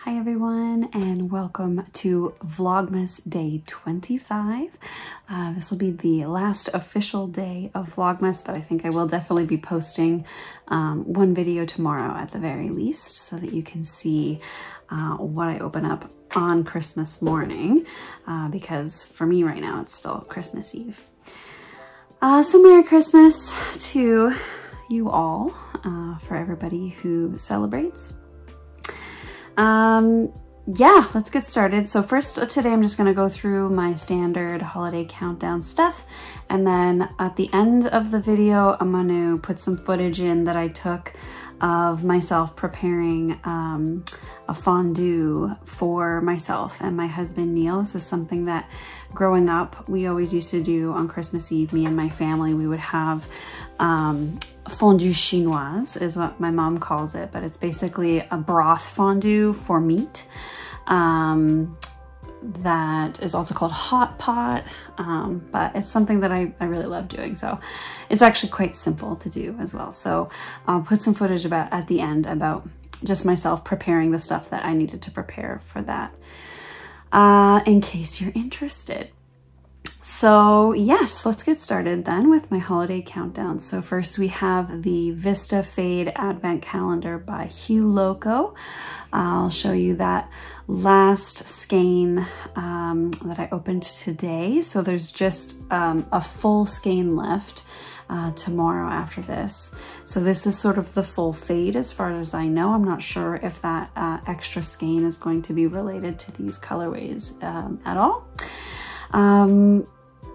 Hi everyone, and welcome to Vlogmas day 25. This will be the last official day of Vlogmas, but I think I will definitely be posting one video tomorrow at the very least, so that you can see what I open up on Christmas morning, because for me right now it's still Christmas Eve. So Merry Christmas to you all, for everybody who celebrates. Yeah, let's get started. So first today I'm just going to go through my standard holiday countdown stuff, and then at the end of the video I'm going to put some footage in that I took of myself preparing a fondue for myself and my husband Neil. This is something that growing up we always used to do on Christmas Eve. Me and my family, we would have fondue chinoise is what my mom calls it, but it's basically a broth fondue for meat that is also called hot pot, but it's something that I really love doing, so it's actually quite simple to do as well. So I'll put some footage at the end about just myself preparing the stuff that I needed to prepare for that, in case you're interested. So yes, let's get started then with my holiday countdown. So first we have the Vista Fade Advent Calendar by Hue Loco. I'll show you that last skein that I opened today. So there's just a full skein left tomorrow after this. So this is sort of the full fade as far as I know. I'm not sure if that extra skein is going to be related to these colorways at all.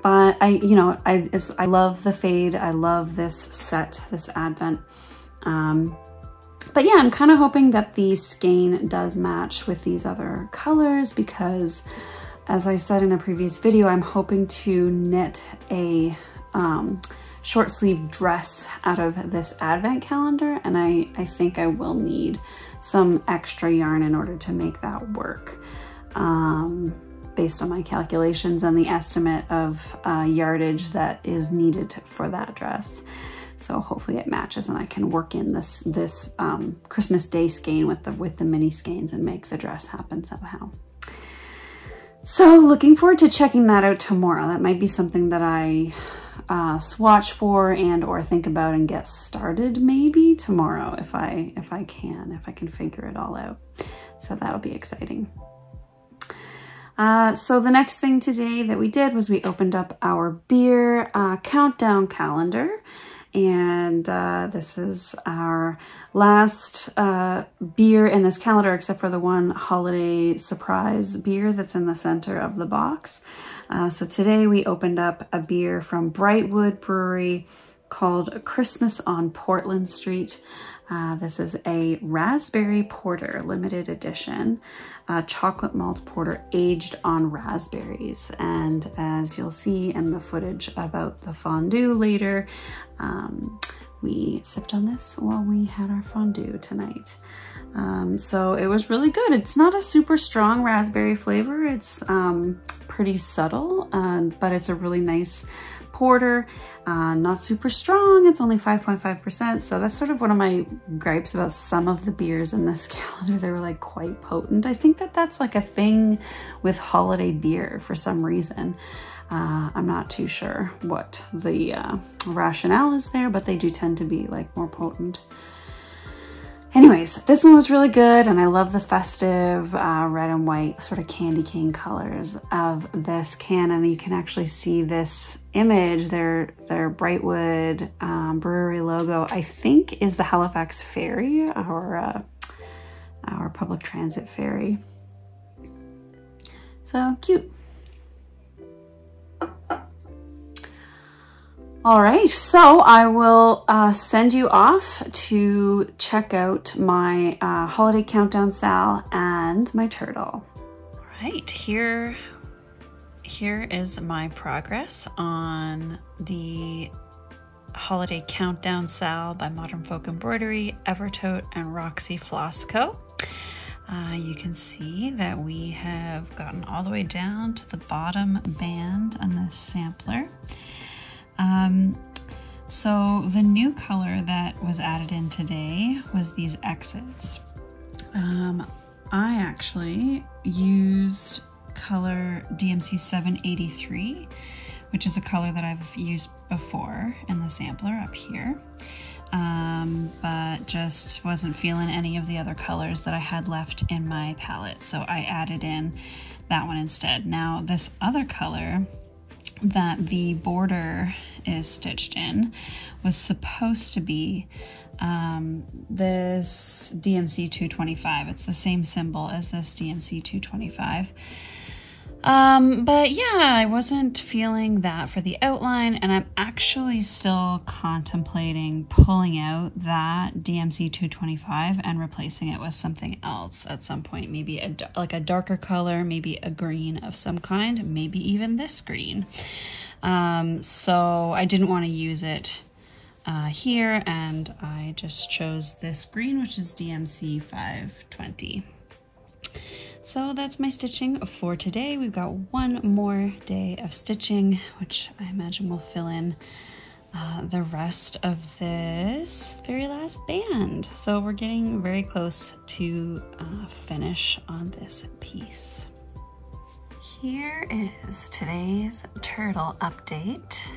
But I love the fade. I love this set, this Advent. But yeah, I'm kind of hoping that the skein does match with these other colors, because as I said in a previous video, I'm hoping to knit a short sleeve dress out of this Advent calendar, and I think I will need some extra yarn in order to make that work. Based on my calculations and the estimate of yardage that is needed for that dress. So hopefully it matches and I can work in this Christmas Day skein with the mini skeins and make the dress happen somehow. So looking forward to checking that out tomorrow. That might be something that I swatch for and or think about and get started maybe tomorrow if I can figure it all out. So that'll be exciting. So the next thing today that we did was we opened up our beer countdown calendar, and this is our last beer in this calendar except for the one holiday surprise beer that's in the center of the box. So today we opened up a beer from Brightwood Brewery called Christmas on Portland Street. This is a raspberry porter limited edition, chocolate malt porter aged on raspberries. And as you'll see in the footage about the fondue later, we sipped on this while we had our fondue tonight. So it was really good. It's not a super strong raspberry flavor. It's pretty subtle, but it's a really nice porter. Not super strong, it's only 5.5%, so that's sort of one of my gripes about some of the beers in this calendar. They were like quite potent. I think that that's like a thing with holiday beer for some reason. I'm not too sure what the rationale is there, but they do tend to be like more potent. Anyways, this one was really good, and I love the festive red and white sort of candy cane colors of this can, and you can actually see this image, their Brightwood Brewery logo, I think is the Halifax Ferry, or our public transit ferry. So cute. All right, so I will send you off to check out my holiday countdown Sal and my turtle. All right, here is my progress on the holiday countdown Sal by Modern Folk Embroidery, Evertote, and Roxy Floss Co. You can see that we have gotten all the way down to the bottom band on this sampler. So the new color that was added in today was these X's. I actually used color DMC 783, which is a color that I've used before in the sampler up here, but just wasn't feeling any of the other colors that I had left in my palette, so I added in that one instead. Now this other color that the border is stitched in was supposed to be this DMC 225. It's the same symbol as this DMC 225. But yeah, I wasn't feeling that for the outline, and I'm actually still contemplating pulling out that DMC 225 and replacing it with something else at some point. Maybe like a darker color, maybe a green of some kind, maybe even this green. So I didn't want to use it here, and I just chose this green, which is DMC 520. So that's my stitching for today. We've got one more day of stitching, which I imagine will fill in the rest of this very last band. So we're getting very close to finish on this piece. Here is today's turtle update.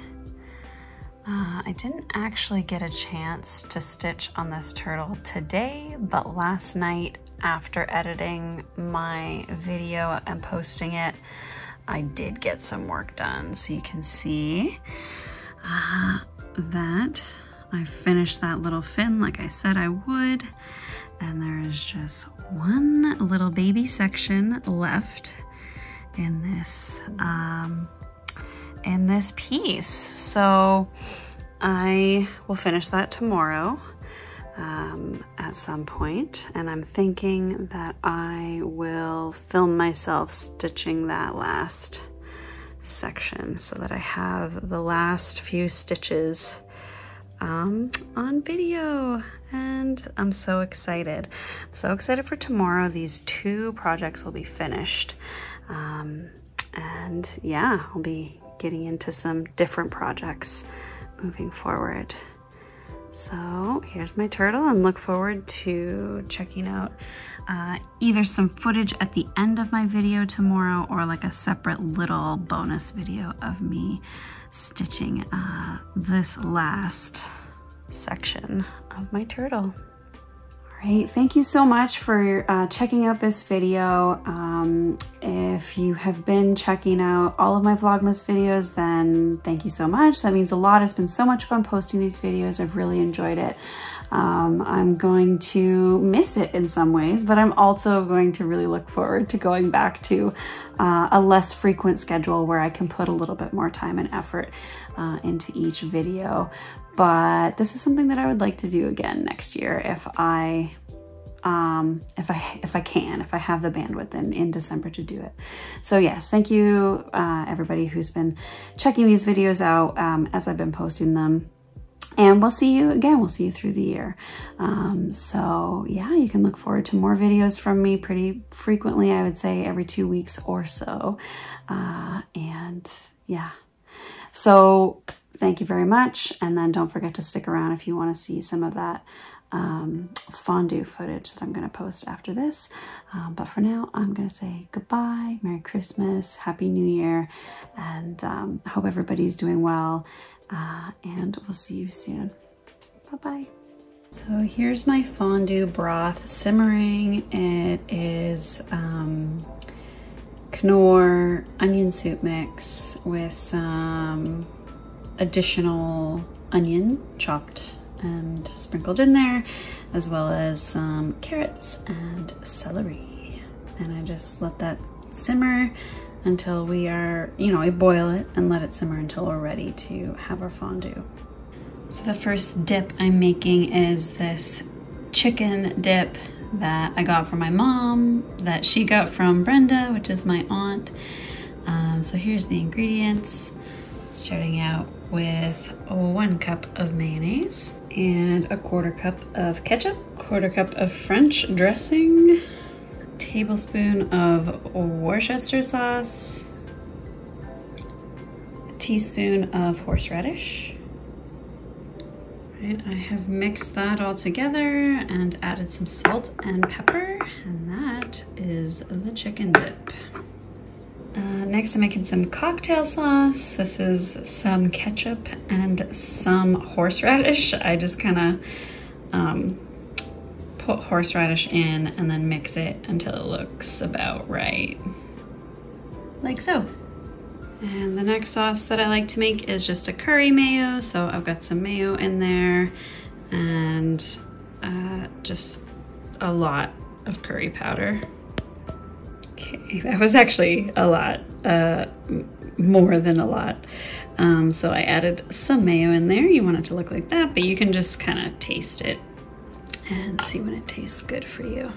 I didn't actually get a chance to stitch on this turtle today, but last night after editing my video and posting it, I did get some work done. So you can see that I finished that little fin like I said I would, and there is just one little baby section left in this piece. So I will finish that tomorrow at some point, and I'm thinking that I will film myself stitching that last section so that I have the last few stitches on video, and I'm so excited. I'm so excited for tomorrow. These two projects will be finished, and yeah, I'll be getting into some different projects moving forward. So here's my turtle, and look forward to checking out either some footage at the end of my video tomorrow or like a separate little bonus video of me stitching this last section of my turtle. All right, thank you so much for checking out this video. If you have been checking out all of my Vlogmas videos, then thank you so much. That means a lot. It's been so much fun posting these videos. I've really enjoyed it. I'm going to miss it in some ways, but I'm also going to really look forward to going back to a less frequent schedule where I can put a little bit more time and effort into each video. But this is something that I would like to do again next year if I have the bandwidth in December to do it. So yes, thank you everybody who's been checking these videos out as I've been posting them. And we'll see you again. We'll see you through the year. So yeah, you can look forward to more videos from me pretty frequently. I would say every 2 weeks or so. And yeah, so thank you very much. And then don't forget to stick around if you want to see some of that fondue footage that I'm going to post after this. But for now, I'm going to say goodbye, Merry Christmas, Happy New Year, and I hope everybody's doing well. And we'll see you soon. Bye-bye. So here's my fondue broth simmering. It is Knorr onion soup mix with some additional onion chopped and sprinkled in there, as well as some carrots and celery. And I just let that simmer until we are, I boil it and let it simmer until we're ready to have our fondue. So the first dip I'm making is this chicken dip that I got from my mom, that she got from Brenda, which is my aunt. So here's the ingredients. Starting out with 1 cup of mayonnaise and a 1/4 cup of ketchup, 1/4 cup of French dressing, tablespoon of Worcester sauce, a teaspoon of horseradish, Right, I have mixed that all together and added some salt and pepper, and that is the chicken dip. Next I'm making some cocktail sauce. This is some ketchup and some horseradish. I just kind of put horseradish in and then mix it until it looks about right, like so. And the next sauce that I like to make is just a curry mayo. So I've got some mayo in there and just a lot of curry powder. Okay, that was actually a lot, more than a lot. So I added some mayo in there. You want it to look like that, but you can just kind of taste it and see when it tastes good for you.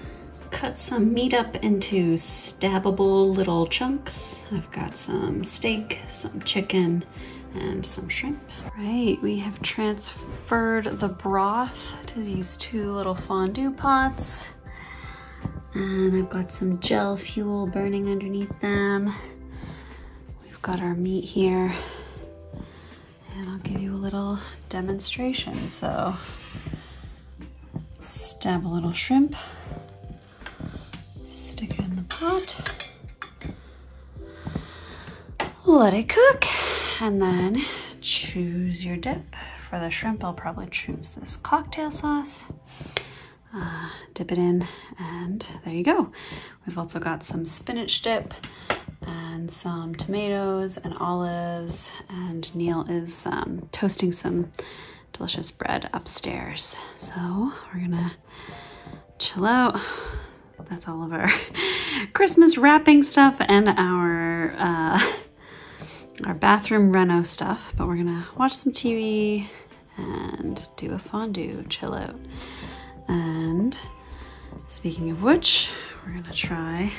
Cut some meat up into stabbable little chunks. I've got some steak, some chicken, and some shrimp. Right, we have transferred the broth to these two little fondue pots. And I've got some gel fuel burning underneath them. We've got our meat here. And I'll give you a little demonstration. So, stab a little shrimp. Stick it in the pot, let it cook, and then choose your dip. For the shrimp, I'll probably choose this cocktail sauce. Dip it in, and there you go. We've also got some spinach dip and some tomatoes and olives, and Neil is toasting some delicious bread upstairs. So we're gonna chill out. That's all of our Christmas wrapping stuff and our bathroom reno stuff. But we're gonna watch some TV and do a fondue, chill out. And speaking of which, we're gonna try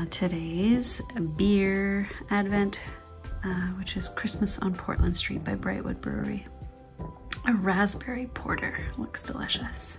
today's beer advent, which is Christmas on Portland Street by Brightwood Brewery. A raspberry porter, looks delicious.